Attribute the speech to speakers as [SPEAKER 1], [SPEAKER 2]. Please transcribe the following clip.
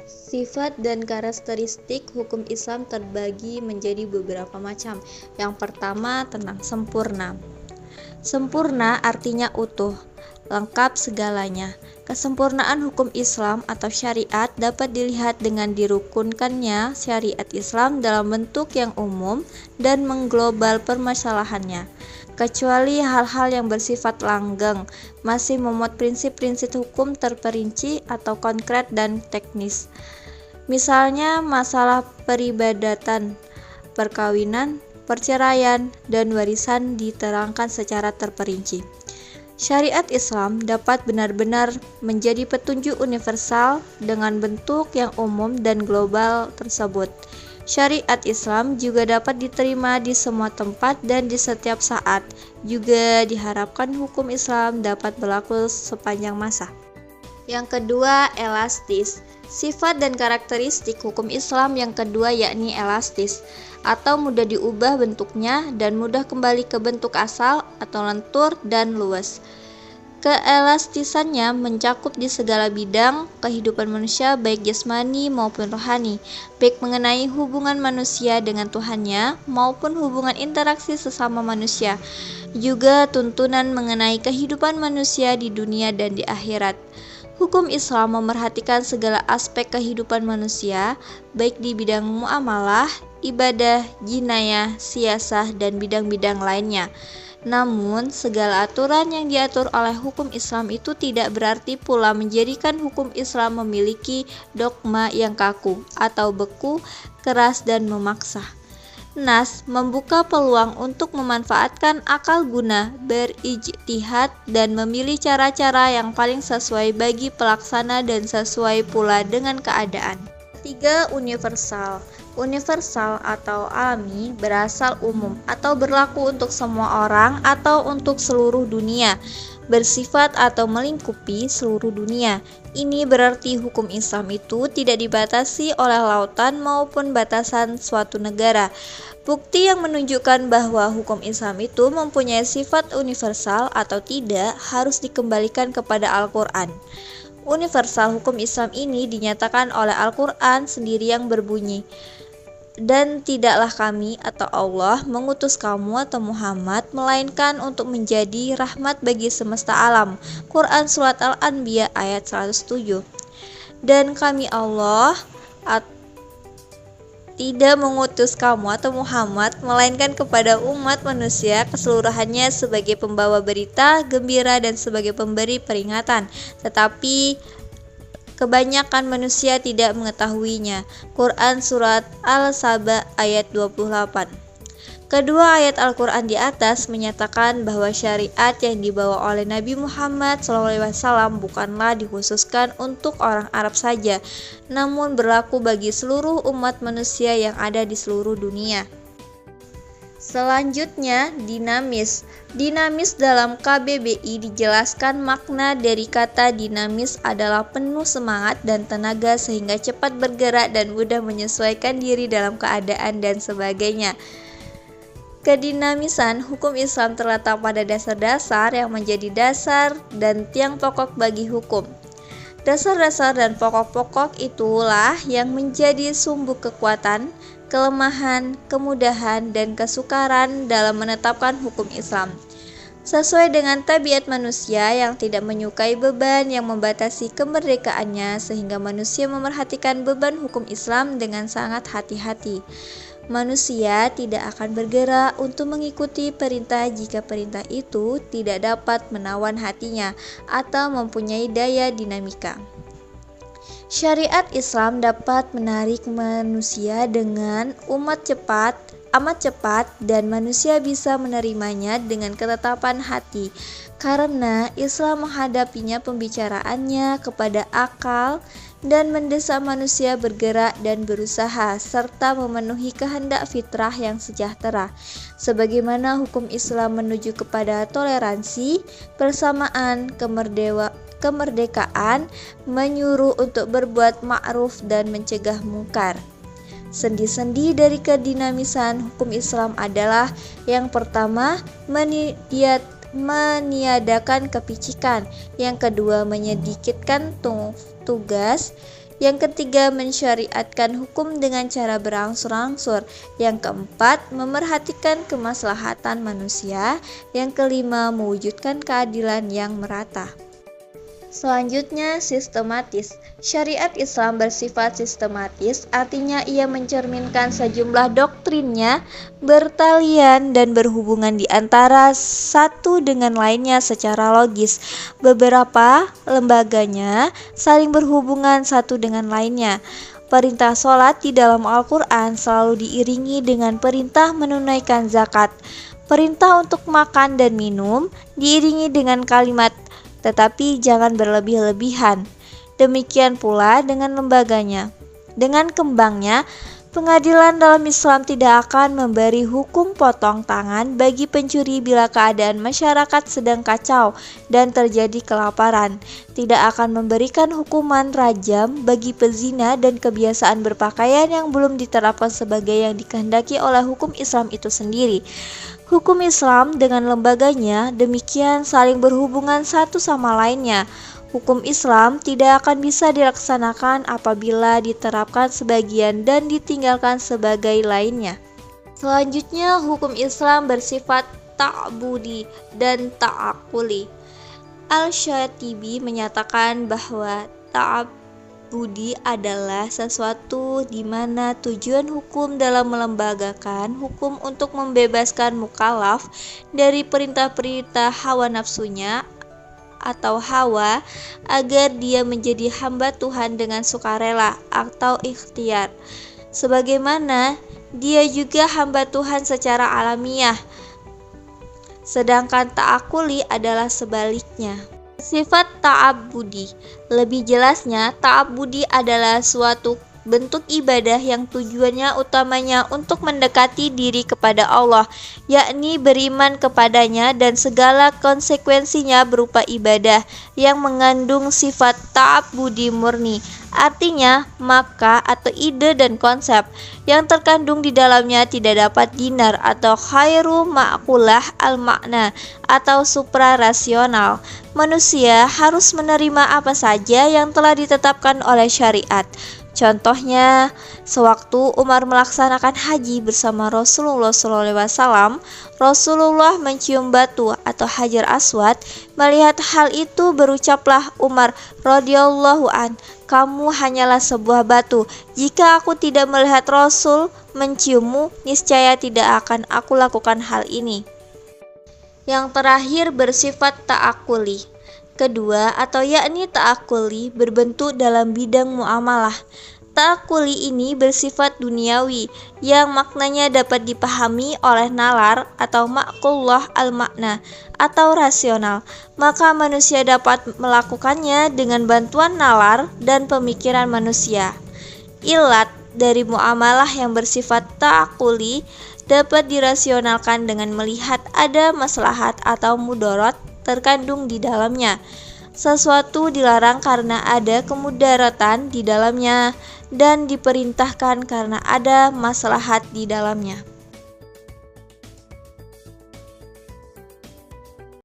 [SPEAKER 1] Sifat dan karakteristik hukum Islam terbagi menjadi beberapa macam. Yang pertama tentang sempurna. Sempurna artinya utuh, lengkap segalanya. Kesempurnaan hukum Islam atau syariat dapat dilihat dengan dirukunkannya syariat Islam dalam bentuk yang umum dan mengglobal permasalahannya. Kecuali hal-hal yang bersifat langgeng, masih memuat prinsip-prinsip hukum terperinci atau konkret dan teknis. Misalnya masalah peribadatan, perkawinan, perceraian, dan warisan diterangkan secara terperinci. Syariat Islam dapat benar-benar menjadi petunjuk universal dengan bentuk yang umum dan global tersebut. Syariat Islam juga dapat diterima di semua tempat dan di setiap saat. Juga diharapkan hukum Islam dapat berlaku sepanjang masa. Yang kedua, elastis. Sifat dan karakteristik hukum Islam yang kedua yakni elastis, atau mudah diubah bentuknya dan mudah kembali ke bentuk asal atau lentur dan luas. Keelastisannya mencakup di segala bidang kehidupan manusia baik jasmani maupun rohani, baik mengenai hubungan manusia dengan Tuhannya maupun hubungan interaksi sesama manusia, juga tuntunan mengenai kehidupan manusia di dunia dan di akhirat. Hukum Islam memerhatikan segala aspek kehidupan manusia, baik di bidang muamalah, ibadah, jinayah, siasah, dan bidang-bidang lainnya. Namun, segala aturan yang diatur oleh hukum Islam itu tidak berarti pula menjadikan hukum Islam memiliki dogma yang kaku atau beku, keras, dan memaksa. Nas membuka peluang untuk memanfaatkan akal guna, berijtihad, dan memilih cara-cara yang paling sesuai bagi pelaksana dan sesuai pula dengan keadaan. 3. Universal. Universal atau alami berasal umum atau berlaku untuk semua orang atau untuk seluruh dunia, bersifat atau melingkupi seluruh dunia. Ini berarti hukum Islam itu tidak dibatasi oleh lautan maupun batasan suatu negara. Bukti yang menunjukkan bahwa hukum Islam itu mempunyai sifat universal atau tidak harus dikembalikan kepada Al-Quran. Universal hukum Islam ini dinyatakan oleh Al-Quran sendiri yang berbunyi, "Dan tidaklah kami atau Allah mengutus kamu atau Muhammad melainkan untuk menjadi rahmat bagi semesta alam." Quran Surat Al-Anbiya ayat 107. Dan kami Allah tidak mengutus kamu atau Muhammad melainkan kepada umat manusia keseluruhannya sebagai pembawa berita gembira dan sebagai pemberi peringatan, tetapi kebanyakan manusia tidak mengetahuinya. Quran Surat Al-Saba ayat 28. Kedua ayat Al-Quran di atas menyatakan bahwa syariat yang dibawa oleh Nabi Muhammad SAW bukanlah dikhususkan untuk orang Arab saja, namun berlaku bagi seluruh umat manusia yang ada di seluruh dunia. Selanjutnya, dinamis. Dinamis dalam KBBI dijelaskan makna dari kata dinamis adalah penuh semangat dan tenaga sehingga cepat bergerak dan mudah menyesuaikan diri dalam keadaan dan sebagainya. Kedinamisan hukum Islam terletak pada dasar-dasar yang menjadi dasar dan tiang pokok bagi hukum. Dasar-dasar dan pokok-pokok itulah yang menjadi sumber kekuatan, kelemahan, kemudahan, dan kesukaran dalam menetapkan hukum Islam. Sesuai dengan tabiat manusia yang tidak menyukai beban yang membatasi kemerdekaannya, sehingga manusia memerhatikan beban hukum Islam dengan sangat hati-hati. Manusia tidak akan bergerak untuk mengikuti perintah jika perintah itu tidak dapat menawan hatinya atau mempunyai daya dinamika. Syariat Islam dapat menarik manusia dengan amat cepat dan manusia bisa menerimanya dengan ketetapan hati, karena Islam menghadapinya pembicaraannya kepada akal dan mendesak manusia bergerak dan berusaha serta memenuhi kehendak fitrah yang sejahtera. Sebagaimana hukum Islam menuju kepada toleransi, persamaan, kemerdekaan, menyuruh untuk berbuat ma'ruf dan mencegah mungkar. Sendi-sendi dari kedinamisan hukum Islam adalah yang pertama, meniadakan kepicikan, yang kedua menyedikitkan tugas, Yang ketiga, mensyariatkan hukum dengan cara berangsur-angsur. Yang keempat, memerhatikan kemaslahatan manusia. Yang kelima, mewujudkan keadilan yang merata. Selanjutnya, sistematis. Syariat Islam bersifat sistematis, artinya ia mencerminkan sejumlah doktrinnya bertalian dan berhubungan di antara satu dengan lainnya secara logis. Beberapa lembaganya saling berhubungan satu dengan lainnya. Perintah sholat di dalam Al-Quran selalu diiringi dengan perintah menunaikan zakat. Perintah untuk makan dan minum diiringi dengan kalimat tetapi jangan berlebih-lebihan. Demikian pula dengan lembaganya. Dengan kembangnya, pengadilan dalam Islam tidak akan memberi hukum potong tangan bagi pencuri bila keadaan masyarakat sedang kacau dan terjadi kelaparan. Tidak akan memberikan hukuman rajam bagi pezina dan kebiasaan berpakaian yang belum diterapkan sebagai yang dikehendaki oleh hukum Islam itu sendiri. Hukum Islam dengan lembaganya demikian saling berhubungan satu sama lainnya. Hukum Islam tidak akan bisa dilaksanakan apabila diterapkan sebagian dan ditinggalkan sebagai lainnya. Selanjutnya, hukum Islam bersifat ta'budi dan ta'akuli. Al-Syatibi menyatakan bahwa ta'budi adalah sesuatu di mana tujuan hukum dalam melembagakan hukum untuk membebaskan mukallaf dari perintah-perintah hawa nafsunya atau hawa agar dia menjadi hamba Tuhan dengan sukarela atau ikhtiar, sebagaimana dia juga hamba Tuhan secara alamiah. Sedangkan ta'akuli adalah sebaliknya. Sifat ta'abbudi. Lebih jelasnya, ta'abbudi adalah suatu bentuk ibadah yang tujuannya utamanya untuk mendekati diri kepada Allah, yakni beriman kepadanya dan segala konsekuensinya berupa ibadah yang mengandung sifat ta'abbudi murni. Artinya, maka atau ide dan konsep yang terkandung di dalamnya tidak dapat dinar atau khairu ma'kulah al-makna atau suprarasional. Manusia harus menerima apa saja yang telah ditetapkan oleh syariat. Contohnya, sewaktu Umar melaksanakan haji bersama Rasulullah SAW, Rasulullah mencium batu atau hajar aswad. Melihat hal itu berucaplah Umar radhiyallahu an, "Kamu hanyalah sebuah batu. Jika aku tidak melihat Rasul menciummu, niscaya tidak akan aku lakukan hal ini." Yang terakhir bersifat ta'akuli. Kedua atau yakni ta'akuli berbentuk dalam bidang muamalah. Ta'akuli ini bersifat duniawi yang maknanya dapat dipahami oleh nalar atau ma'kullah al-makna atau rasional. Maka manusia dapat melakukannya dengan bantuan nalar dan pemikiran manusia. Ilat dari muamalah yang bersifat ta'akuli dapat dirasionalkan dengan melihat ada maslahat atau mudarat terkandung di dalamnya. Sesuatu dilarang karena ada kemudaratan di dalamnya dan diperintahkan karena ada maslahat di dalamnya.